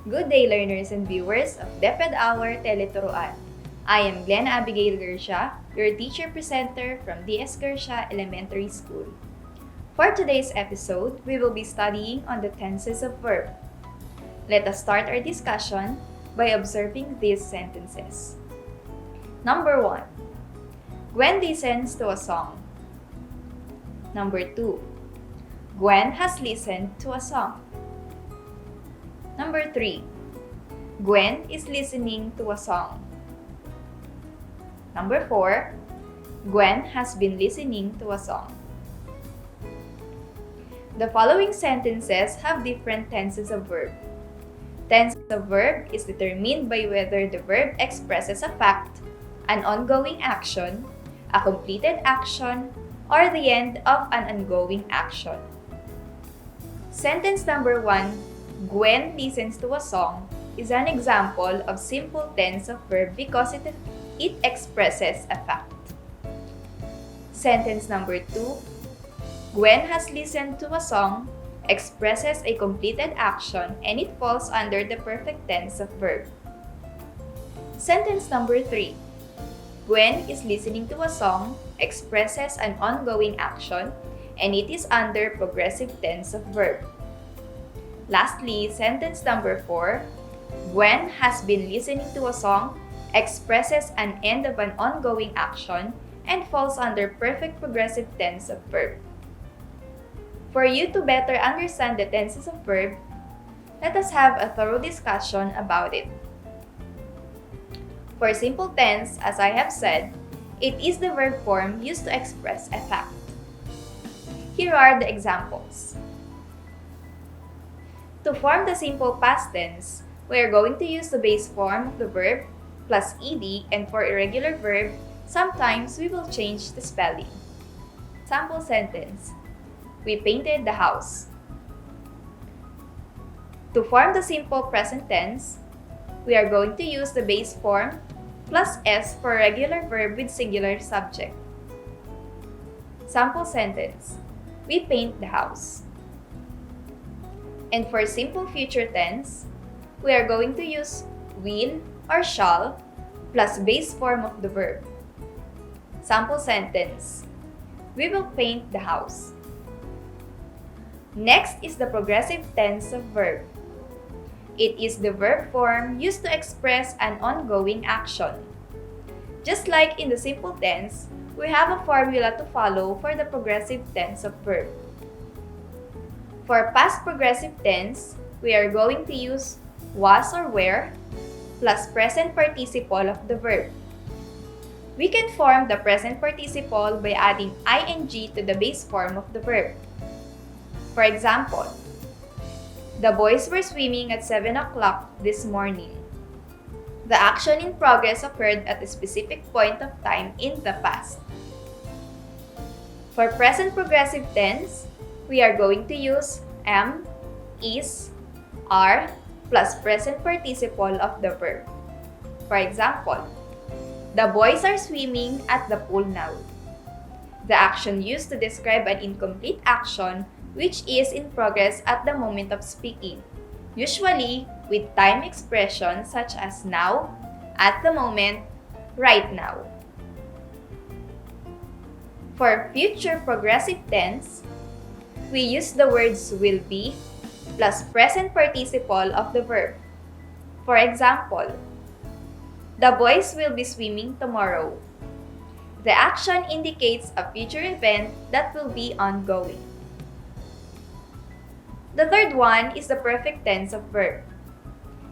Good day, learners and viewers of DepEd Hour tele-turuan. I am Glenn Abigail Gersha, your teacher presenter from DS Gersha Elementary School. For today's episode, we will be studying on the tenses of verb. Let us start our discussion by observing these sentences. Number 1. Gwen listens to a song. Number 2. Gwen has listened to a song. Number 3. Gwen is listening to a song. Number 4. Gwen has been listening to a song. The following sentences have different tenses of verb. Tense of verb is determined by whether the verb expresses a fact, an ongoing action, a completed action, or the end of an ongoing action. Sentence number 1, Gwen listens to a song, is an example of simple tense of verb because it expresses a fact. Sentence number 2, Gwen has listened to a song, expresses a completed action and it falls under the perfect tense of verb. Sentence number 3, Gwen is listening to a song, expresses an ongoing action, and it is under progressive tense of verb. Lastly, sentence number 4, Gwen has been listening to a song, expresses an end of an ongoing action, and falls under perfect progressive tense of verb. For you to better understand the tenses of verb, let us have a thorough discussion about it. For simple tense, as I have said, it is the verb form used to express a fact. Here are the examples. To form the simple past tense, we are going to use the base form of the verb plus ed, and for irregular verb, sometimes we will change the spelling. Sample sentence. We painted the house. To form the simple present tense, we are going to use the base form plus s for regular verb with singular subject. Sample sentence. We paint the house. And for simple future tense, we are going to use will or shall plus base form of the verb. Sample sentence. We will paint the house. Next is the progressive tense of verb. It is the verb form used to express an ongoing action. Just like in the simple tense, we have a formula to follow for the progressive tense of verb. For past progressive tense, we are going to use was or were plus present participle of the verb. We can form the present participle by adding ing to the base form of the verb. For example, the boys were swimming at 7 o'clock this morning. The action in progress occurred at a specific point of time in the past. For present progressive tense, we are going to use am, is, are, plus present participle of the verb. For example, the boys are swimming at the pool now. The action used to describe an incomplete action which is in progress at the moment of speaking, usually with time expressions such as now, at the moment, right now. For future progressive tense, we use the words will be plus present participle of the verb. For example, the boys will be swimming tomorrow. The action indicates a future event that will be ongoing. The third one is the perfect tense of verb.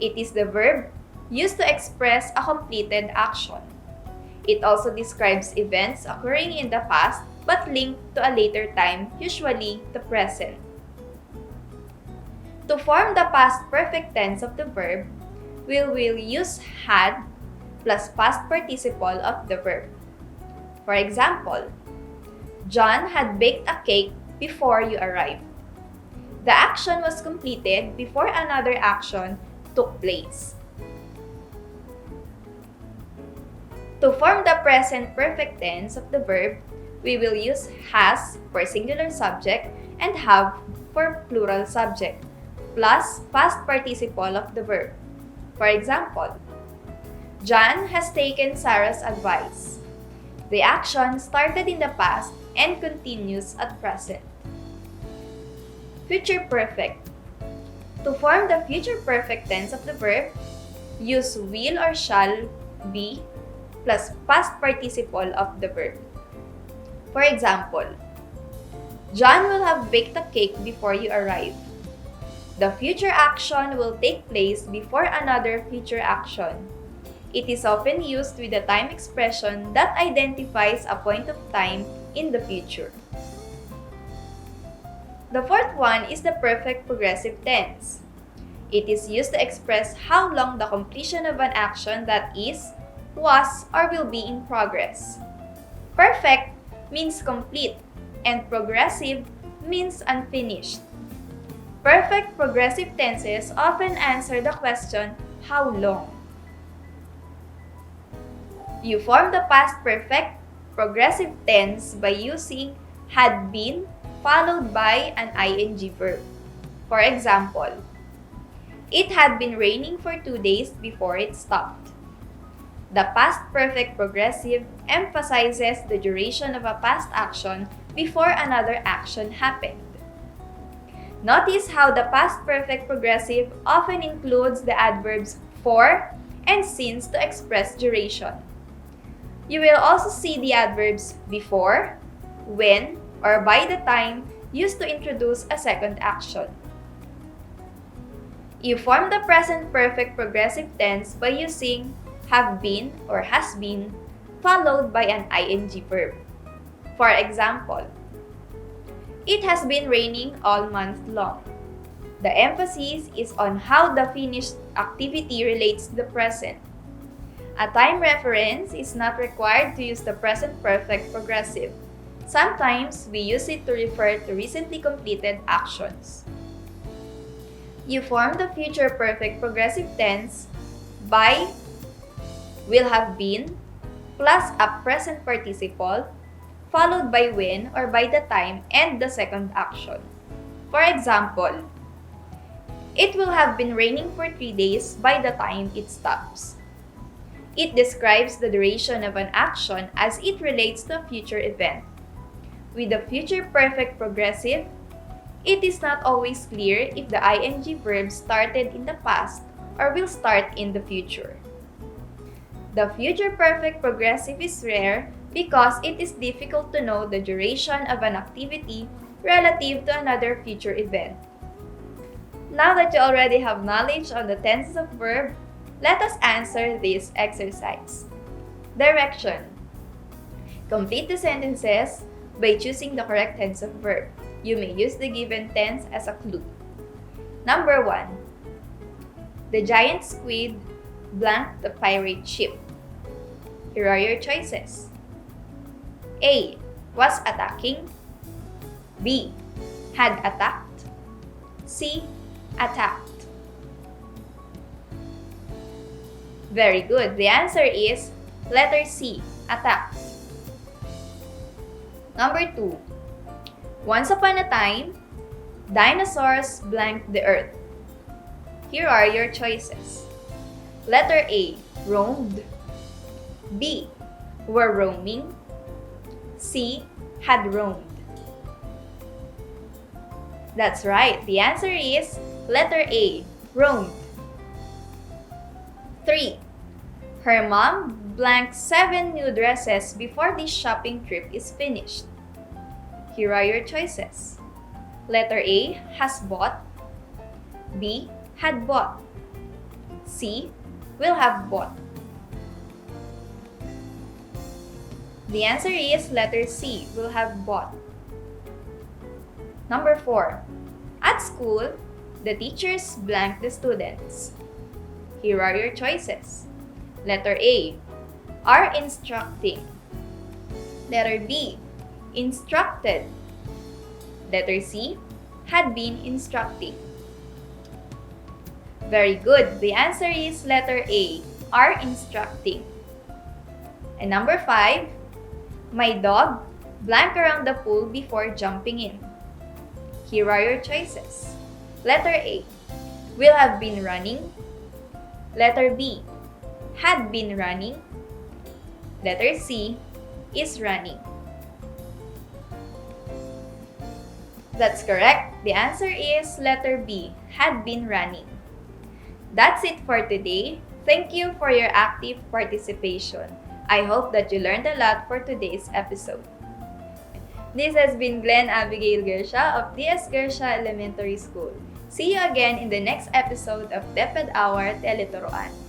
It is the verb used to express a completed action. It also describes events occurring in the past but linked to a later time, usually the present. To form the past perfect tense of the verb, we will use had plus past participle of the verb. For example, John had baked a cake before you arrived. The action was completed before another action took place. To form the present perfect tense of the verb, we will use has for singular subject and have for plural subject, plus past participle of the verb. For example, John has taken Sarah's advice. The action started in the past and continues at present. Future perfect. To form the future perfect tense of the verb, use will or shall be plus past participle of the verb. For example, John will have baked a cake before you arrive. The future action will take place before another future action. It is often used with a time expression that identifies a point of time in the future. The fourth one is the perfect progressive tense. It is used to express how long the completion of an action that is, was, or will be in progress. Perfect means complete, and progressive means unfinished. Perfect progressive tenses often answer the question, how long? You form the past perfect progressive tense by using had been followed by an ing verb. For example, it had been raining for 2 days before it stopped. The past perfect progressive emphasizes the duration of a past action before another action happened. Notice how the past perfect progressive often includes the adverbs for and since to express duration. You will also see the adverbs before, when, or by the time used to introduce a second action. You form the present perfect progressive tense by using have been or has been followed by an ing verb. For example, it has been raining all month long. The emphasis is on how the finished activity relates to the present. A time reference is not required to use the present perfect progressive. Sometimes we use it to refer to recently completed actions. You form the future perfect progressive tense by will have been plus a present participle followed by when or by the time and the second action. For example, it will have been raining for 3 days by the time it stops. It describes the duration of an action as it relates to a future event. With the future perfect progressive, it is not always clear if the ing verb started in the past or will start in the future. The future perfect progressive is rare because it is difficult to know the duration of an activity relative to another future event. Now that you already have knowledge on the tenses of verb, let us answer this exercise. Direction. Complete the sentences by choosing the correct tense of verb. You may use the given tense as a clue. Number 1. The giant squid blanked the pirate ship. Here are your choices. A. Was attacking. B. Had attacked. C. Attacked. Very good. The answer is letter C. Attacked. Number 2. Once upon a time, dinosaurs blanked the earth. Here are your choices. Letter A. Roamed. B. Were roaming. C. Had roamed. That's right. The answer is letter A. Roamed. 3. Her mom blanked 7 new dresses before this shopping trip is finished. Here are your choices. Letter A. Has bought. B. Had bought. C. Will have bought. The answer is letter C. Will have bought. Number 4. At school, the teachers blanked the students. Here are your choices. Letter A. Are instructing. Letter B. Instructed. Letter C. Had been instructing. Very good. The answer is letter A. Are instructing. And number 5. My dog blanked around the pool before jumping in. Here are your choices. Letter A. Will have been running. Letter B, had been running. Letter C, is running. That's correct. The answer is letter B, had been running. That's it for today. Thank you for your active participation. I hope that you learned a lot for today's episode. This has been Glenn Abigail Gersha of DS Gersha Elementary School. See you again in the next episode of DepEd Hour Tele-turuan.